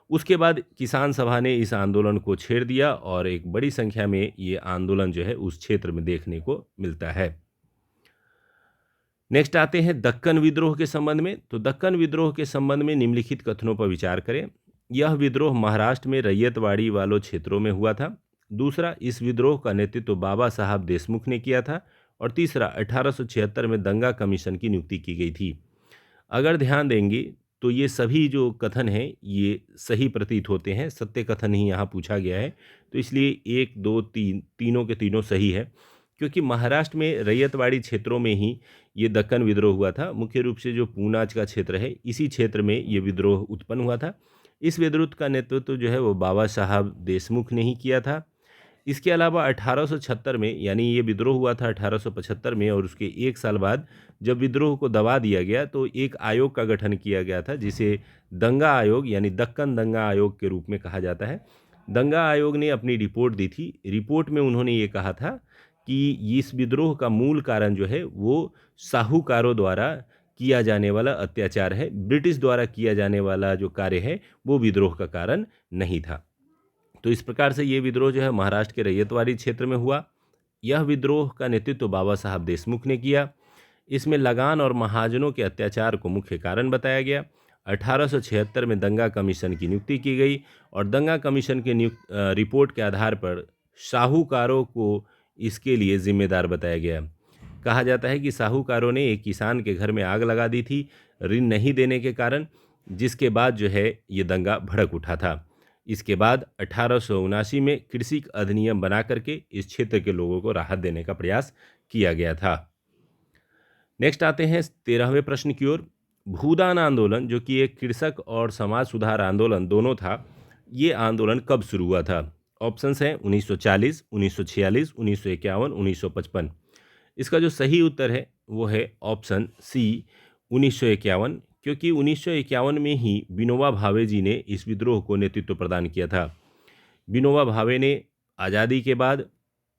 उसके बाद किसान सभा ने इस आंदोलन को छेड़ दिया और एक बड़ी संख्या में ये आंदोलन जो है उस क्षेत्र में देखने को मिलता है। नेक्स्ट आते हैं दक्कन विद्रोह के संबंध में। तो दक्कन विद्रोह के संबंध में निम्नलिखित कथनों पर विचार करें। यह विद्रोह महाराष्ट्र में रैयतवाड़ी वालों क्षेत्रों में हुआ था। दूसरा, इस विद्रोह का नेतृत्व बाबा साहब देशमुख ने किया था। और तीसरा, 1876 में दंगा कमीशन की नियुक्ति की गई थी। अगर ध्यान देंगे तो ये सभी जो कथन हैं ये सही प्रतीत होते हैं, सत्य कथन ही यहाँ पूछा गया है, तो इसलिए 1, 2, 3 तीनों के तीनों सही है, क्योंकि महाराष्ट्र में रैयतवाड़ी क्षेत्रों में ही ये दक्कन विद्रोह हुआ था। मुख्य रूप से जो पूनाज का क्षेत्र है, इसी क्षेत्र में ये विद्रोह उत्पन्न हुआ था। इस विद्रोह का नेतृत्व जो है वो बाबा साहब देशमुख ने ही किया था। इसके अलावा 1876 में, यानी ये विद्रोह हुआ था 1875 में, और उसके एक साल बाद जब विद्रोह को दबा दिया गया तो एक आयोग का गठन किया गया था, जिसे दंगा आयोग यानी दक्कन दंगा आयोग के रूप में कहा जाता है। दंगा आयोग ने अपनी रिपोर्ट दी थी। रिपोर्ट में उन्होंने ये कहा था कि इस विद्रोह का मूल कारण जो है वो साहूकारों द्वारा किया जाने वाला अत्याचार है, ब्रिटिश द्वारा किया जाने वाला जो कार्य है वो विद्रोह का कारण नहीं था। तो इस प्रकार से ये विद्रोह जो है महाराष्ट्र के रैयतवाड़ी क्षेत्र में हुआ। यह विद्रोह का नेतृत्व बाबा साहब देशमुख ने किया। इसमें लगान और महाजनों के अत्याचार को मुख्य कारण बताया गया। 1876 में दंगा कमीशन की नियुक्ति की गई और दंगा कमीशन के रिपोर्ट के आधार पर साहूकारों को इसके लिए जिम्मेदार बताया गया। कहा जाता है कि साहूकारों ने एक किसान के घर में आग लगा दी थी ऋण नहीं देने के कारण, जिसके बाद जो है ये दंगा भड़क उठा था। इसके बाद 1879 में कृषि अधिनियम बना करके इस क्षेत्र के लोगों को राहत देने का प्रयास किया गया था। नेक्स्ट आते हैं 13वें प्रश्न की ओर। भूदान आंदोलन, जो कि एक कृषक और समाज सुधार आंदोलन दोनों था, ये आंदोलन कब शुरू हुआ था? ऑप्शंस हैं 1940, 1946, 1951, 1955। इसका जो सही उत्तर है वो है ऑप्शन सी 1951, क्योंकि 1951 में ही विनोबा भावे जी ने इस विद्रोह को नेतृत्व प्रदान किया था। विनोबा भावे ने आज़ादी के बाद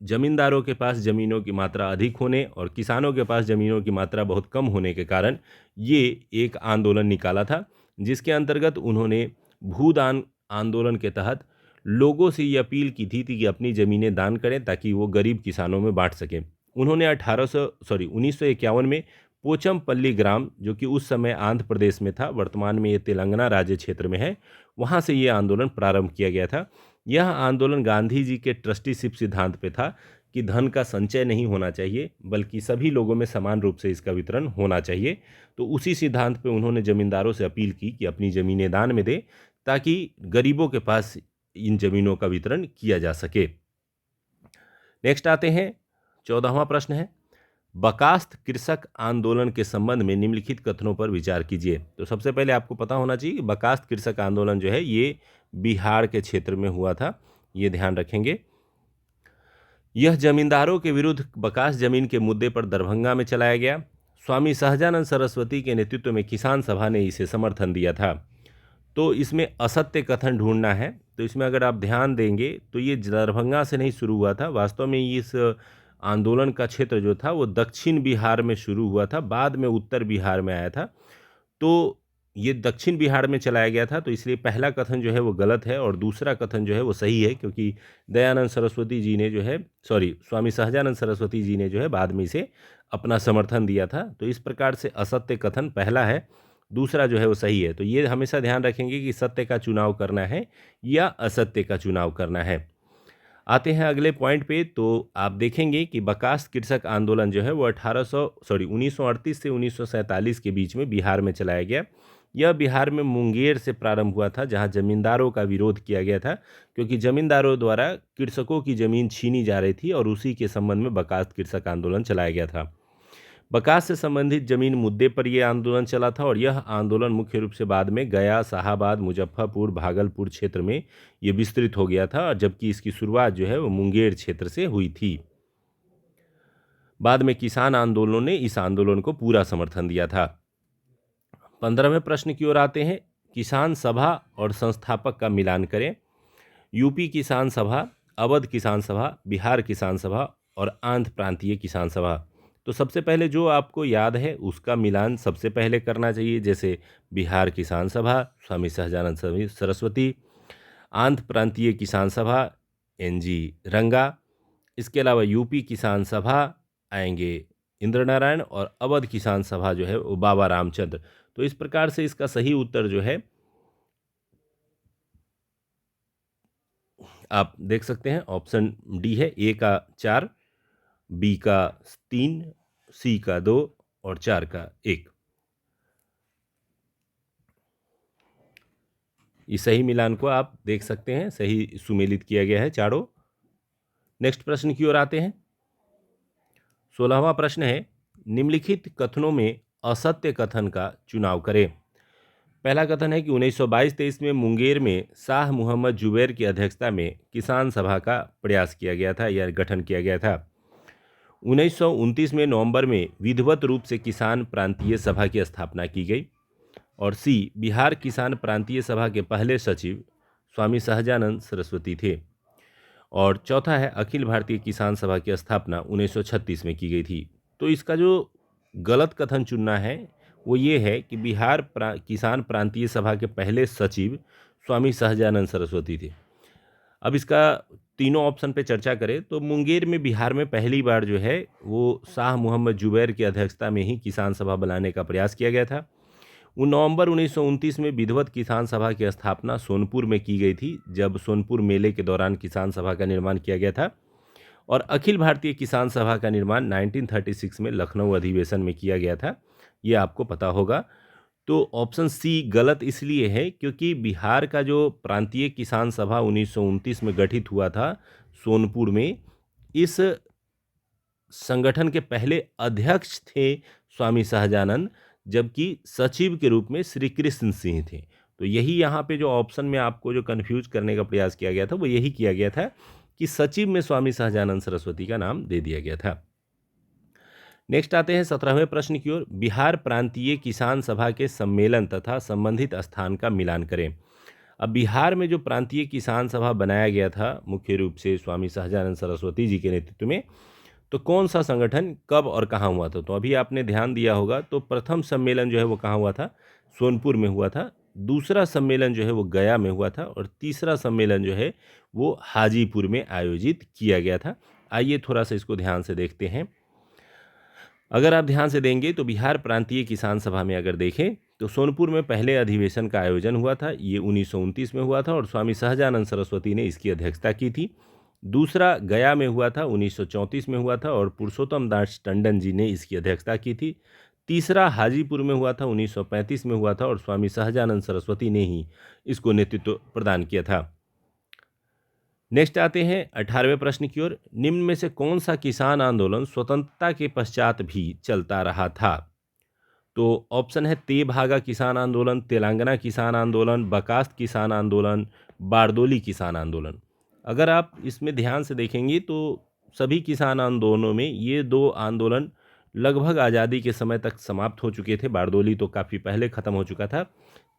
जमींदारों के पास ज़मीनों की मात्रा अधिक होने और किसानों के पास ज़मीनों की मात्रा बहुत कम होने के कारण ये एक आंदोलन निकाला था, जिसके अंतर्गत उन्होंने भूदान आंदोलन के तहत लोगों से ये अपील की थी कि अपनी ज़मीनें दान करें ताकि वो गरीब किसानों में बांट सकें। उन्होंने 1951 में पोचमपल्ली ग्राम, जो कि उस समय आंध्र प्रदेश में था, वर्तमान में ये तेलंगाना राज्य क्षेत्र में है, वहाँ से ये आंदोलन प्रारंभ किया गया था। यह आंदोलन गांधी जी के ट्रस्टीशिप सिद्धांत पे था कि धन का संचय नहीं होना चाहिए बल्कि सभी लोगों में समान रूप से इसका वितरण होना चाहिए। तो उसी सिद्धांत पे उन्होंने ज़मींदारों से अपील की कि अपनी ज़मीनें दान में दें ताकि गरीबों के पास इन ज़मीनों का वितरण किया जा सके। नेक्स्ट आते हैं 14वां प्रश्न है, बकास्त कृषक आंदोलन के संबंध में निम्नलिखित कथनों पर विचार कीजिए। तो सबसे पहले आपको पता होना चाहिए कि बकास्त कृषक आंदोलन जो है ये बिहार के क्षेत्र में हुआ था, ये ध्यान रखेंगे। यह जमींदारों के विरुद्ध बकास जमीन के मुद्दे पर दरभंगा में चलाया गया। स्वामी सहजानंद सरस्वती के नेतृत्व में किसान सभा ने इसे समर्थन दिया था। तो इसमें असत्य कथन ढूंढना है। तो इसमें अगर आप ध्यान देंगे तो ये दरभंगा से नहीं शुरू हुआ था। वास्तव में इस आंदोलन का क्षेत्र जो था वो दक्षिण बिहार में शुरू हुआ था, बाद में उत्तर बिहार में आया था। तो ये दक्षिण बिहार में चलाया गया था, तो इसलिए पहला कथन जो है वो गलत है और दूसरा कथन जो है वो सही है, क्योंकि दयानंद सरस्वती जी ने जो है स्वामी सहजानंद सरस्वती जी ने जो है बाद में इसे अपना समर्थन दिया था। तो इस प्रकार से असत्य कथन पहला है, दूसरा जो है वो सही है। तो ये हमेशा ध्यान रखेंगे कि सत्य का चुनाव करना है या असत्य का चुनाव करना है। आते हैं अगले पॉइंट पे। तो आप देखेंगे कि बकास्त कृषक आंदोलन जो है वो 1938 से 1947 के बीच में बिहार में चलाया गया। यह बिहार में मुंगेर से प्रारंभ हुआ था, जहां जमींदारों का विरोध किया गया था, क्योंकि जमींदारों द्वारा कृषकों की ज़मीन छीनी जा रही थी और उसी के संबंध में बकास्त कृषक आंदोलन चलाया गया था। बकास से संबंधित जमीन मुद्दे पर यह आंदोलन चला था और यह आंदोलन मुख्य रूप से बाद में गया, शाहाबाद, मुजफ्फरपुर, भागलपुर क्षेत्र में ये विस्तृत हो गया था, जबकि इसकी शुरुआत जो है वो मुंगेर क्षेत्र से हुई थी। बाद में किसान आंदोलनों ने इस आंदोलन को पूरा समर्थन दिया था। 15वें प्रश्न की ओर आते हैं। किसान सभा और संस्थापक का मिलान करें। यूपी किसान सभा, अवध किसान सभा, बिहार किसान सभा और आंध्र प्रांतीय किसान सभा। तो सबसे पहले जो आपको याद है उसका मिलान सबसे पहले करना चाहिए, जैसे बिहार किसान सभा स्वामी सहजानंद सरस्वती, आंध्र प्रांतीय किसान सभा एनजी रंगा, इसके अलावा यूपी किसान सभा आएंगे इंद्र नारायण और अवध किसान सभा जो है वो बाबा रामचंद्र। तो इस प्रकार से इसका सही उत्तर जो है आप देख सकते हैं ऑप्शन डी है। ए का 4, बी का 3, सी का 2 और 4 का 1। इस सही मिलान को आप देख सकते हैं, सही सुमेलित किया गया है चारों। नेक्स्ट प्रश्न की ओर आते हैं। 16वां प्रश्न है, निम्नलिखित कथनों में असत्य कथन का चुनाव करें। पहला कथन है कि 1922-23 में मुंगेर में शाह मोहम्मद जुबैर की अध्यक्षता में किसान सभा का प्रयास किया गया था या गठन किया गया था। 1929 में नवंबर में विधिवत रूप से किसान प्रांतीय सभा की स्थापना की गई। और सी, बिहार किसान प्रांतीय सभा के पहले सचिव स्वामी सहजानंद सरस्वती थे। और चौथा है, अखिल भारतीय किसान सभा की स्थापना 1936 में की गई थी। तो इसका जो गलत कथन चुनना है वो ये है कि बिहार किसान प्रांतीय सभा के पहले सचिव स्वामी सहजानंद सरस्वती थे। अब इसका तीनों ऑप्शन पे चर्चा करें तो मुंगेर में बिहार में पहली बार जो है वो शाह मोहम्मद जुबैर की अध्यक्षता में ही किसान सभा बनाने का प्रयास किया गया था। नवंबर 1929 में विधिवत किसान सभा की स्थापना सोनपुर में की गई थी, जब सोनपुर मेले के दौरान किसान सभा का निर्माण किया गया था। और अखिल भारतीय किसान सभा का निर्माण 1936 में लखनऊ अधिवेशन में किया गया था, ये आपको पता होगा। तो ऑप्शन सी गलत इसलिए है क्योंकि बिहार का जो प्रांतीय किसान सभा 1929 में गठित हुआ था सोनपुर में, इस संगठन के पहले अध्यक्ष थे स्वामी सहजानंद, जबकि सचिव के रूप में श्री कृष्ण सिंह थे। तो यही यहाँ पे जो ऑप्शन में आपको जो कन्फ्यूज करने का प्रयास किया गया था वो यही किया गया था कि सचिव में स्वामी सहजानंद सरस्वती का नाम दे दिया गया था। नेक्स्ट आते हैं 17वें प्रश्न की ओर। बिहार प्रांतीय किसान सभा के सम्मेलन तथा संबंधित स्थान का मिलान करें। अब बिहार में जो प्रांतीय किसान सभा बनाया गया था मुख्य रूप से स्वामी सहजानंद सरस्वती जी के नेतृत्व में, तो कौन सा संगठन कब और कहाँ हुआ था? तो अभी आपने ध्यान दिया होगा तो प्रथम सम्मेलन जो है वो कहाँ हुआ था? सोनपुर में हुआ था। दूसरा सम्मेलन जो है वो गया में हुआ था और तीसरा सम्मेलन जो है वो हाजीपुर में आयोजित किया गया था। आइए थोड़ा सा इसको ध्यान से देखते हैं। अगर आप ध्यान से देंगे तो बिहार प्रांतीय किसान सभा में अगर देखें तो सोनपुर में पहले अधिवेशन का आयोजन हुआ था, ये 1929 में हुआ था और स्वामी सहजानंद सरस्वती ने इसकी अध्यक्षता की थी। दूसरा गया में हुआ था, 1934 में हुआ था और पुरुषोत्तम दास टंडन जी ने इसकी अध्यक्षता की थी। तीसरा हाजीपुर में हुआ था, 1935 में हुआ था और स्वामी सहजानंद सरस्वती ने ही इसको नेतृत्व प्रदान किया था। नेक्स्ट आते हैं 18वें प्रश्न की ओर। निम्न में से कौन सा किसान आंदोलन स्वतंत्रता के पश्चात भी चलता रहा था? तो ऑप्शन है तेभागा किसान आंदोलन, तेलंगाना किसान आंदोलन, बकास्त किसान आंदोलन, बारदोली किसान आंदोलन। अगर आप इसमें ध्यान से देखेंगे तो सभी किसान आंदोलनों में ये दो आंदोलन लगभग आज़ादी के समय तक समाप्त हो चुके थे। बारदोली तो काफ़ी पहले ख़त्म हो चुका था।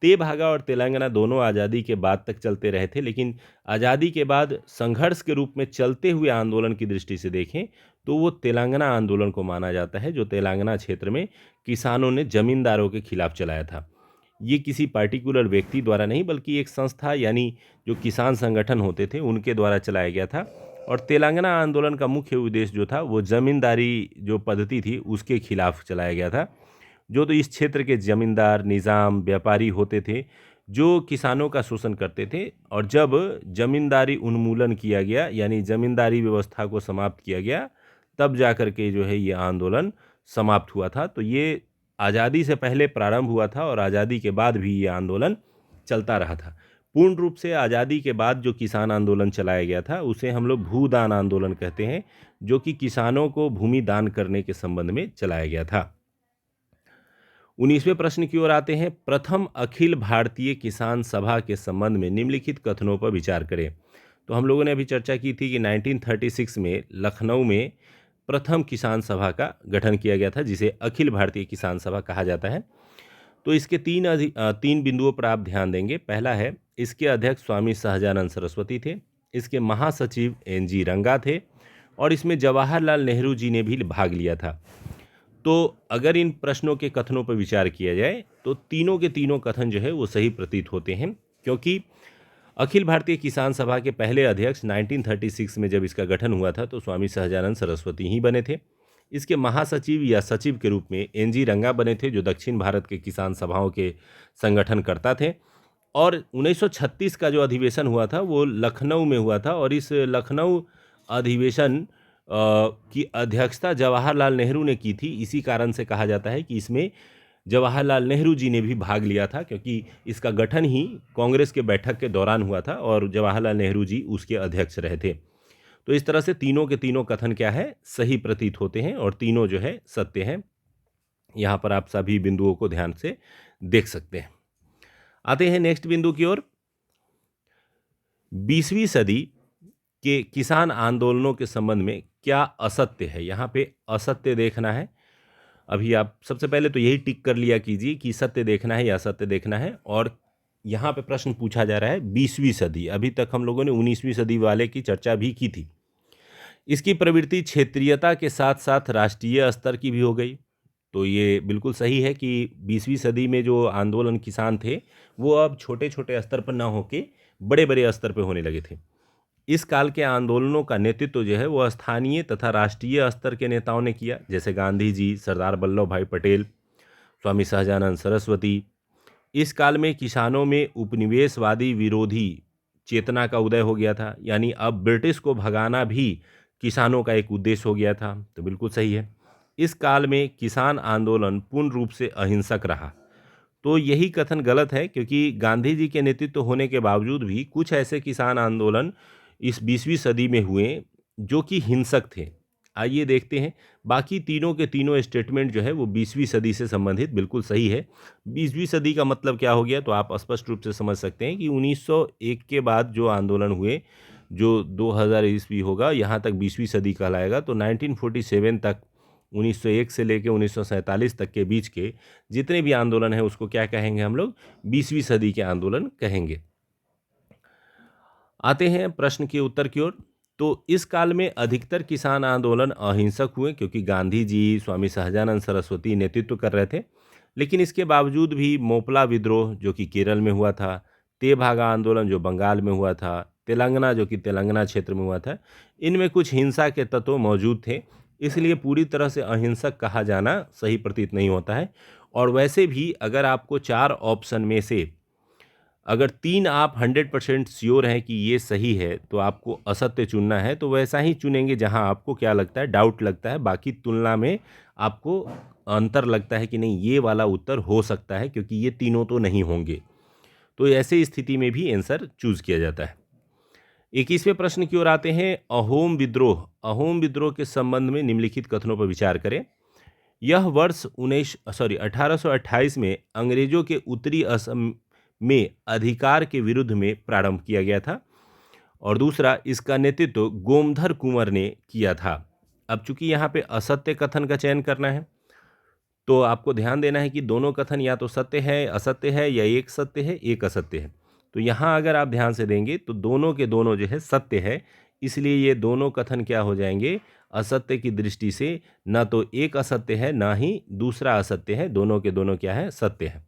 तेभागा और तेलंगाना दोनों आज़ादी के बाद तक चलते रहे थे, लेकिन आज़ादी के बाद संघर्ष के रूप में चलते हुए आंदोलन की दृष्टि से देखें तो वो तेलंगाना आंदोलन को माना जाता है, जो तेलंगाना क्षेत्र में किसानों ने जमींदारों के खिलाफ चलाया था। ये किसी पार्टिकुलर व्यक्ति द्वारा नहीं बल्कि एक संस्था यानी जो किसान संगठन होते थे उनके द्वारा चलाया गया था। और तेलंगाना आंदोलन का मुख्य उद्देश्य जो था वो जमींदारी जो पद्धति थी उसके खिलाफ चलाया गया था। जो तो इस क्षेत्र के जमींदार, निज़ाम, व्यापारी होते थे जो किसानों का शोषण करते थे, और जब जमींदारी उन्मूलन किया गया यानी जमींदारी व्यवस्था को समाप्त किया गया तब जा कर के जो है ये आंदोलन समाप्त हुआ था। तो ये आज़ादी से पहले प्रारंभ हुआ था और आज़ादी के बाद भी ये आंदोलन चलता रहा था। पूर्ण रूप से आज़ादी के बाद जो किसान आंदोलन चलाया गया था उसे हम लोग भूदान आंदोलन कहते हैं, जो कि किसानों को भूमि दान करने के संबंध में चलाया गया था। 19वें प्रश्न की ओर आते हैं। प्रथम अखिल भारतीय किसान सभा के संबंध में निम्नलिखित कथनों पर विचार करें। तो हम लोगों ने अभी चर्चा की थी कि 1936 में लखनऊ में प्रथम किसान सभा का गठन किया गया था, जिसे अखिल भारतीय किसान सभा कहा जाता है। तो इसके तीन बिंदुओं पर आप ध्यान देंगे। पहला है, इसके अध्यक्ष स्वामी सहजानंद सरस्वती थे, इसके महासचिव एन.जी. रंगा थे, और इसमें जवाहरलाल नेहरू जी ने भी भाग लिया था। तो अगर इन प्रश्नों के कथनों पर विचार किया जाए तो तीनों के तीनों कथन जो है वो सही प्रतीत होते हैं, क्योंकि अखिल भारतीय किसान सभा के पहले अध्यक्ष 1936 में जब इसका गठन हुआ था तो स्वामी सहजानंद सरस्वती ही बने थे। इसके महासचिव या सचिव के रूप में एन.जी. रंगा बने थे, जो दक्षिण भारत के किसान सभाओं के संगठन करता थे। और 1936 का जो अधिवेशन हुआ था वो लखनऊ में हुआ था, और इस लखनऊ अधिवेशन की अध्यक्षता जवाहरलाल नेहरू ने की थी। इसी कारण से कहा जाता है कि इसमें जवाहरलाल नेहरू जी ने भी भाग लिया था, क्योंकि इसका गठन ही कांग्रेस के बैठक के दौरान हुआ था और जवाहरलाल नेहरू जी उसके अध्यक्ष रहे थे। तो इस तरह से तीनों के तीनों कथन क्या है, सही प्रतीत होते हैं और तीनों जो है सत्य हैं। यहाँ पर आप सभी बिंदुओं को ध्यान से देख सकते हैं। आते हैं नेक्स्ट बिंदु की ओर। 20वीं सदी के किसान आंदोलनों के संबंध में क्या असत्य है, यहाँ पे असत्य देखना है। अभी आप सबसे पहले तो यही टिक कर लिया कीजिए कि सत्य देखना है या असत्य देखना है। और यहाँ पे प्रश्न पूछा जा रहा है 20वीं सदी, अभी तक हम लोगों ने 19वीं सदी वाले की चर्चा भी की थी। इसकी प्रवृत्ति क्षेत्रीयता के साथ साथ राष्ट्रीय स्तर की भी हो गई। तो ये बिल्कुल सही है कि 20वीं सदी में जो आंदोलन किसान थे वो अब छोटे छोटे स्तर पर ना होके बड़े बड़े स्तर पर होने लगे थे। इस काल के आंदोलनों का नेतृत्व जो है वो स्थानीय तथा राष्ट्रीय स्तर के नेताओं ने किया, जैसे गांधी जी, सरदार वल्लभ भाई पटेल, स्वामी सहजानंद सरस्वती। इस काल में किसानों में उपनिवेशवादी विरोधी चेतना का उदय हो गया था, यानी अब ब्रिटिश को भगाना भी किसानों का एक उद्देश्य हो गया था। तो बिल्कुल सही है। इस काल में किसान आंदोलन पूर्ण रूप से अहिंसक रहा। तो यही कथन गलत है, क्योंकि गांधी जी के नेतृत्व होने के बावजूद भी कुछ ऐसे किसान आंदोलन इस 20वीं सदी में हुए जो कि हिंसक थे। आइए देखते हैं। बाकी तीनों के तीनों स्टेटमेंट जो है वो 20वीं सदी से संबंधित बिल्कुल सही है। 20वीं सदी का मतलब क्या हो गया, तो आप स्पष्ट रूप से समझ सकते हैं कि 1901 के बाद जो आंदोलन हुए, जो 2000 ईस्वी होगा, यहाँ तक 20वीं सदी कहलाएगा। तो 1947 तक, 1901 से लेकर 1947 तक के बीच के जितने भी आंदोलन हैं उसको क्या कहेंगे हम लोग, 20वीं सदी के आंदोलन कहेंगे। आते हैं प्रश्न के उत्तर की ओर। तो इस काल में अधिकतर किसान आंदोलन अहिंसक हुए, क्योंकि गांधी जी, स्वामी सहजानंद सरस्वती नेतृत्व कर रहे थे। लेकिन इसके बावजूद भी मोपला विद्रोह जो कि केरल में हुआ था, तेभागा आंदोलन जो बंगाल में हुआ था, तेलंगाना जो कि तेलंगाना क्षेत्र में हुआ था, इनमें कुछ हिंसा के तत्व मौजूद थे। इसलिए पूरी तरह से अहिंसक कहा जाना सही प्रतीत नहीं होता है। और वैसे भी अगर आपको 4 ऑप्शन में से अगर 3 आप 100% श्योर हैं कि ये सही है, तो आपको असत्य चुनना है, तो वैसा ही चुनेंगे जहां आपको क्या लगता है, डाउट लगता है। बाकी तुलना में आपको अंतर लगता है कि नहीं, ये वाला उत्तर हो सकता है, क्योंकि ये तीनों तो नहीं होंगे। तो ऐसे स्थिति में भी आंसर चूज किया जाता है। 21वें प्रश्न की ओर आते हैं। अहोम विद्रोह। अहोम विद्रोह के संबंध में निम्नलिखित कथनों पर विचार करें। यह वर्ष 1828 में अंग्रेजों के उत्तरी असम में अधिकार के विरुद्ध में प्रारंभ किया गया था। और दूसरा, इसका नेतृत्व गोमधर कुंवर ने किया था। अब चूंकि यहाँ पे असत्य कथन का चयन करना है, तो आपको ध्यान देना है कि दोनों कथन या तो सत्य है, असत्य है, या एक सत्य है, एक असत्य है। तो यहाँ अगर आप ध्यान से देंगे तो दोनों के दोनों जो है सत्य है। इसलिए ये दोनों कथन क्या हो जाएंगे, असत्य की दृष्टि से। ना तो एक असत्य है, ना ही दूसरा असत्य है, दोनों के दोनों क्या है, सत्य है।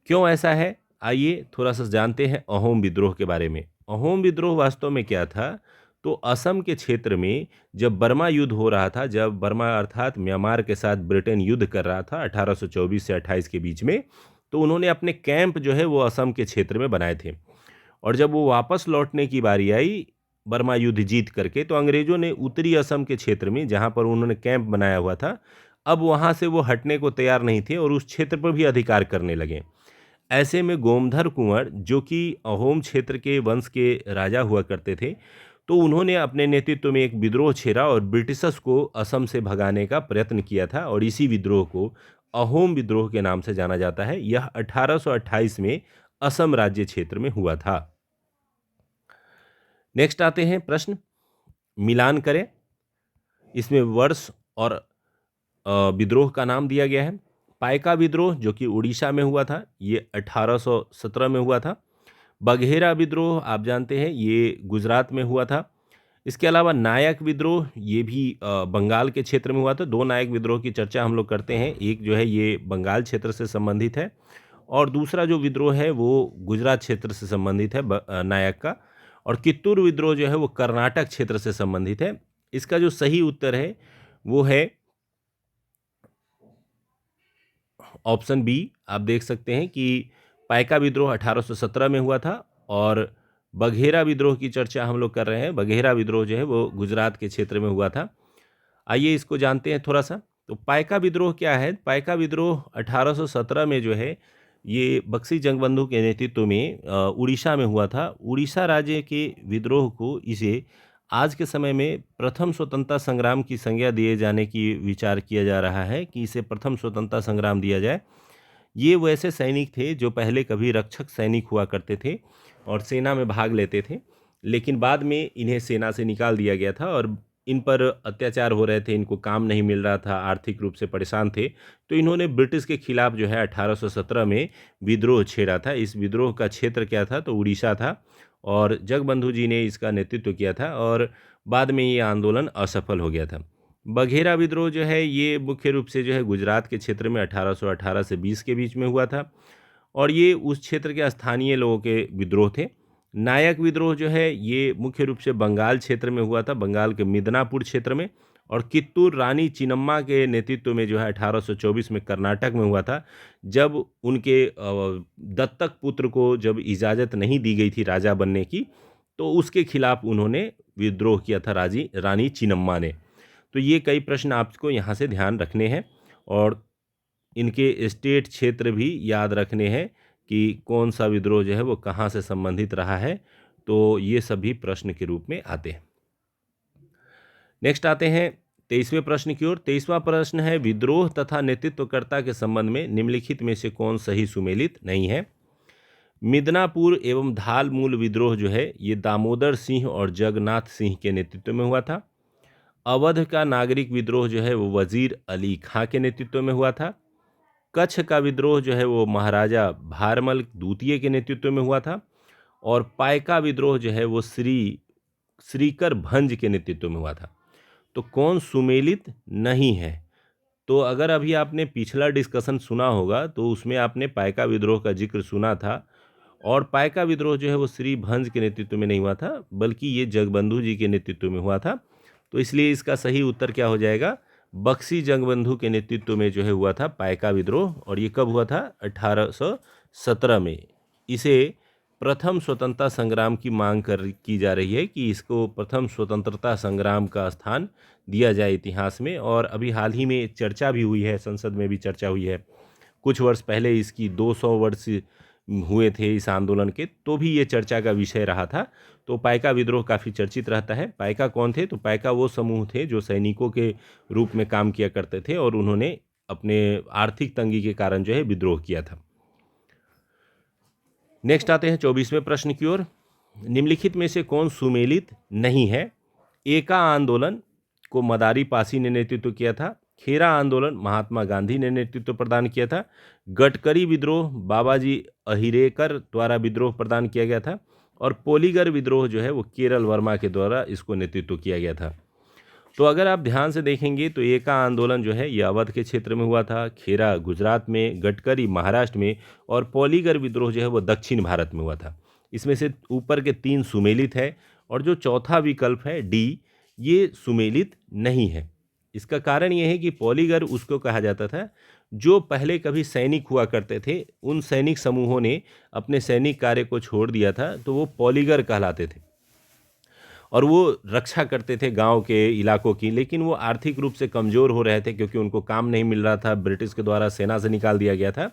क्यों ऐसा है, आइए थोड़ा सा जानते हैं अहोम विद्रोह के बारे में। अहोम विद्रोह वास्तव में क्या था, तो असम के क्षेत्र में जब बर्मा युद्ध हो रहा था, जब बर्मा अर्थात म्यांमार के साथ ब्रिटेन युद्ध कर रहा था 1824 से 28 के बीच में, तो उन्होंने अपने कैंप जो है वो असम के क्षेत्र में बनाए थे। और जब वो वापस लौटने की बारी आई बर्मा युद्ध जीत करके, तो अंग्रेजों ने उत्तरी असम के क्षेत्र में जहाँ पर उन्होंने कैंप बनाया हुआ था, अब वहाँ से वो हटने को तैयार नहीं थे और उस क्षेत्र पर भी अधिकार करने लगे। ऐसे में गोमधर कुंवर, जो कि अहोम क्षेत्र के वंश के राजा हुआ करते थे, तो उन्होंने अपने नेतृत्व में एक विद्रोह छेड़ा और ब्रिटिशर्स को असम से भगाने का प्रयत्न किया था। और इसी विद्रोह को अहोम विद्रोह के नाम से जाना जाता है। यह 1828 में असम राज्य क्षेत्र में हुआ था। नेक्स्ट आते हैं प्रश्न, मिलान करें। इसमें वर्ष और विद्रोह का नाम दिया गया है। पाइका विद्रोह जो कि उड़ीसा में हुआ था, ये 1817 में हुआ था। बघेरा विद्रोह आप जानते हैं ये गुजरात में हुआ था। इसके अलावा नायक विद्रोह ये भी बंगाल के क्षेत्र में हुआ था। दो नायक विद्रोह की चर्चा हम लोग करते हैं, एक जो है ये बंगाल क्षेत्र से संबंधित है और दूसरा जो विद्रोह है वो गुजरात क्षेत्र से संबंधित है नायक का। और कित्तूर विद्रोह जो है वो कर्नाटक क्षेत्र से संबंधित है। इसका जो सही उत्तर है वो है ऑप्शन बी। आप देख सकते हैं कि पाइका विद्रोह 1817 में हुआ था और बघेरा विद्रोह की चर्चा हम लोग कर रहे हैं। बघेरा विद्रोह जो है वो गुजरात के क्षेत्र में हुआ था। आइए इसको जानते हैं थोड़ा सा। तो पाइका विद्रोह क्या है? पाइका विद्रोह 1817 में जो है ये बक्सी जंगबंधु के नेतृत्व में उड़ीसा में हुआ था। उड़ीसा राज्य के विद्रोह को इसे आज के समय में प्रथम स्वतंत्रता संग्राम की संज्ञा दिए जाने की विचार किया जा रहा है कि इसे प्रथम स्वतंत्रता संग्राम दिया जाए। ये वैसे सैनिक थे जो पहले कभी रक्षक सैनिक हुआ करते थे और सेना में भाग लेते थे, लेकिन बाद में इन्हें सेना से निकाल दिया गया था और इन पर अत्याचार हो रहे थे, इनको काम नहीं मिल रहा था, आर्थिक रूप से परेशान थे। तो इन्होंने ब्रिटिश के खिलाफ जो है 1817 में विद्रोह छेड़ा था। इस विद्रोह का क्षेत्र क्या था? तो उड़ीसा था और जगबंधु जी ने इसका नेतृत्व किया था और बाद में ये आंदोलन असफल हो गया था। बघेरा विद्रोह जो है ये मुख्य रूप से जो है गुजरात के क्षेत्र में 1818 से 20 के बीच में हुआ था और ये उस क्षेत्र के स्थानीय लोगों के विद्रोह थे। नायक विद्रोह जो है ये मुख्य रूप से बंगाल क्षेत्र में हुआ था, बंगाल के मिदनापुर क्षेत्र में। और कित्तूर रानी चिन्नम्मा के नेतृत्व में जो है 1824 में कर्नाटक में हुआ था, जब उनके दत्तक पुत्र को जब इजाज़त नहीं दी गई थी राजा बनने की, तो उसके खिलाफ उन्होंने विद्रोह किया था रानी चिन्नम्मा ने। तो ये कई प्रश्न आपको यहाँ से ध्यान रखने हैं और इनके स्टेट क्षेत्र भी याद रखने हैं कि कौन सा विद्रोह जो है वो कहाँ से संबंधित रहा है। तो ये सभी प्रश्न के रूप में आते हैं। नेक्स्ट आते हैं 23वें प्रश्न की ओर। 23वां प्रश्न है विद्रोह तथा नेतृत्वकर्ता के संबंध में निम्नलिखित में से कौन सही सुमेलित नहीं है? मिदनापुर एवं धाल मूल विद्रोह जो है ये दामोदर सिंह और जगन्नाथ सिंह के नेतृत्व में हुआ था। अवध का नागरिक विद्रोह जो है वो वजीर अली खां के नेतृत्व में हुआ था। कच्छ का विद्रोह जो है वो महाराजा भारमल द्वितीय के नेतृत्व में हुआ था और पाइका विद्रोह जो है वो श्रीकर भंज के नेतृत्व में हुआ था। तो कौन सुमेलित नहीं है? तो अगर अभी आपने पिछला डिस्कशन सुना होगा तो उसमें आपने पाइका विद्रोह का जिक्र सुना था और पाइका विद्रोह जो है वो श्री भंज के नेतृत्व में नहीं हुआ था बल्कि ये जगबंधु जी के नेतृत्व में हुआ था। तो इसलिए इसका सही उत्तर क्या हो जाएगा? बक्सी जंगबंधु के नेतृत्व में जो है हुआ था पाइका विद्रोह। और ये कब हुआ था? 1817 में। इसे प्रथम स्वतंत्रता संग्राम की मांग की जा रही है कि इसको प्रथम स्वतंत्रता संग्राम का स्थान दिया जाए इतिहास में। और अभी हाल ही में चर्चा भी हुई है, संसद में भी चर्चा हुई है। कुछ वर्ष पहले इसकी 200 वर्ष हुए थे इस आंदोलन के, तो भी ये चर्चा का विषय रहा था। तो पाइका विद्रोह काफ़ी चर्चित रहता है। पाइका कौन थे? तो पाइका वो समूह थे जो सैनिकों के रूप में काम किया करते थे और उन्होंने अपने आर्थिक तंगी के कारण जो है विद्रोह किया था। नेक्स्ट आते हैं 24वें प्रश्न की ओर। निम्नलिखित में से कौन सुमेलित नहीं है? एका आंदोलन को मदारी पासी ने नेतृत्व किया था। खेरा आंदोलन महात्मा गांधी ने नेतृत्व प्रदान किया था। गडकरी विद्रोह बाबाजी अहिरेकर द्वारा विद्रोह प्रदान किया गया था और पोलीगर विद्रोह जो है वो केरल वर्मा के द्वारा इसको नेतृत्व किया गया था। तो अगर आप ध्यान से देखेंगे तो एका आंदोलन जो है ये अवध के क्षेत्र में हुआ था, खेरा गुजरात में, गडकरी महाराष्ट्र में और पोलीगर विद्रोह जो है वो दक्षिण भारत में हुआ था। इसमें से ऊपर के 3 सुमेलित है और जो चौथा विकल्प है डी, ये सुमेलित नहीं है। इसका कारण ये है कि पोलीगर उसको कहा जाता था जो पहले कभी सैनिक हुआ करते थे, उन सैनिक समूहों ने अपने सैनिक कार्य को छोड़ दिया था तो वो पोलीगर कहलाते थे और वो रक्षा करते थे गांव के इलाकों की। लेकिन वो आर्थिक रूप से कमज़ोर हो रहे थे क्योंकि उनको काम नहीं मिल रहा था, ब्रिटिश के द्वारा सेना से निकाल दिया गया था।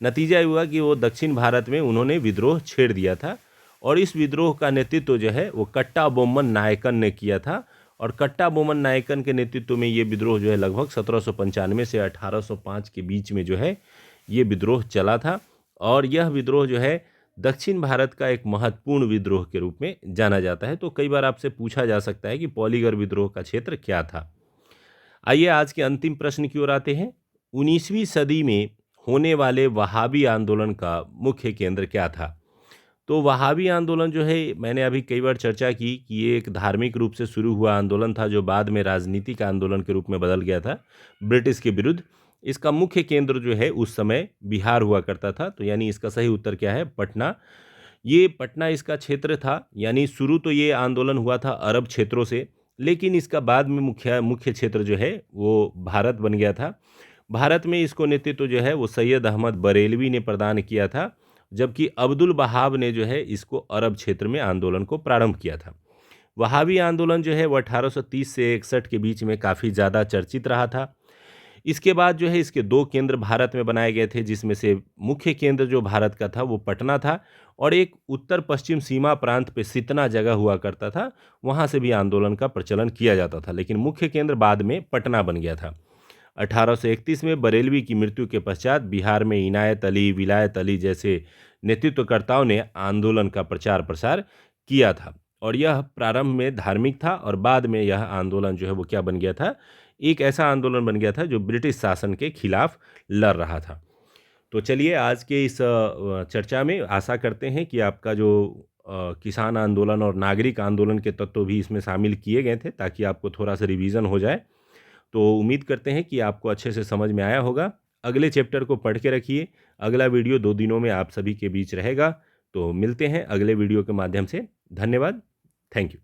नतीजा हुआ कि वो दक्षिण भारत में उन्होंने विद्रोह छेड़ दिया था और इस विद्रोह का नेतृत्व जो है वो कट्टा बोम्मन नायकन ने किया था। और कट्टा बोम्मन नायकन के नेतृत्व में ये विद्रोह जो है लगभग 1795 से 1805 के बीच में जो है ये विद्रोह चला था और यह विद्रोह जो है दक्षिण भारत का एक महत्वपूर्ण विद्रोह के रूप में जाना जाता है। तो कई बार आपसे पूछा जा सकता है कि पोलीगर विद्रोह का क्षेत्र क्या था? आइए आज के अंतिम प्रश्न की ओर आते हैं। 19वीं सदी में होने वाले वहाबी आंदोलन का मुख्य केंद्र क्या था? तो वहाबी आंदोलन जो है, मैंने अभी कई बार चर्चा की कि ये एक धार्मिक रूप से शुरू हुआ आंदोलन था जो बाद में राजनीतिक आंदोलन के रूप में बदल गया था ब्रिटिश के विरुद्ध। इसका मुख्य केंद्र जो है उस समय बिहार हुआ करता था, तो यानी इसका सही उत्तर क्या है? पटना। ये पटना इसका क्षेत्र था, यानी शुरू तो ये आंदोलन हुआ था अरब क्षेत्रों से, लेकिन इसका बाद में मुख्य मुख्य क्षेत्र जो है वो भारत बन गया था। भारत में इसको नेतृत्व जो है वो सैयद अहमद बरेलवी ने प्रदान किया था, जबकि अब्दुल वहाब ने जो है इसको अरब क्षेत्र में आंदोलन को प्रारंभ किया था। वहाबी आंदोलन जो है वो 1830 से 61 के बीच में काफ़ी ज़्यादा चर्चित रहा था। इसके बाद जो है इसके दो केंद्र भारत में बनाए गए थे, जिसमें से मुख्य केंद्र जो भारत का था वो पटना था, और एक उत्तर पश्चिम सीमा प्रांत पे सितना जगह हुआ करता था, वहाँ से भी आंदोलन का प्रचलन किया जाता था, लेकिन मुख्य केंद्र बाद में पटना बन गया था। 1831 में बरेलवी की मृत्यु के पश्चात बिहार में इनायत अली, विलायत अली जैसे नेतृत्वकर्ताओं ने आंदोलन का प्रचार प्रसार किया था, और यह प्रारंभ में धार्मिक था और बाद में यह आंदोलन जो है वो क्या बन गया था? एक ऐसा आंदोलन बन गया था जो ब्रिटिश शासन के खिलाफ लड़ रहा था। तो चलिए आज के इस चर्चा में आशा करते हैं कि आपका जो किसान आंदोलन और नागरिक आंदोलन के तत्व भी इसमें शामिल किए गए थे, ताकि आपको थोड़ा सा रिवीजन हो जाए। तो उम्मीद करते हैं कि आपको अच्छे से समझ में आया होगा। अगले चैप्टर को पढ़ के रखिए। अगला वीडियो 2 दिनों में आप सभी के बीच रहेगा। तो मिलते हैं अगले वीडियो के माध्यम से। धन्यवाद। Thank you.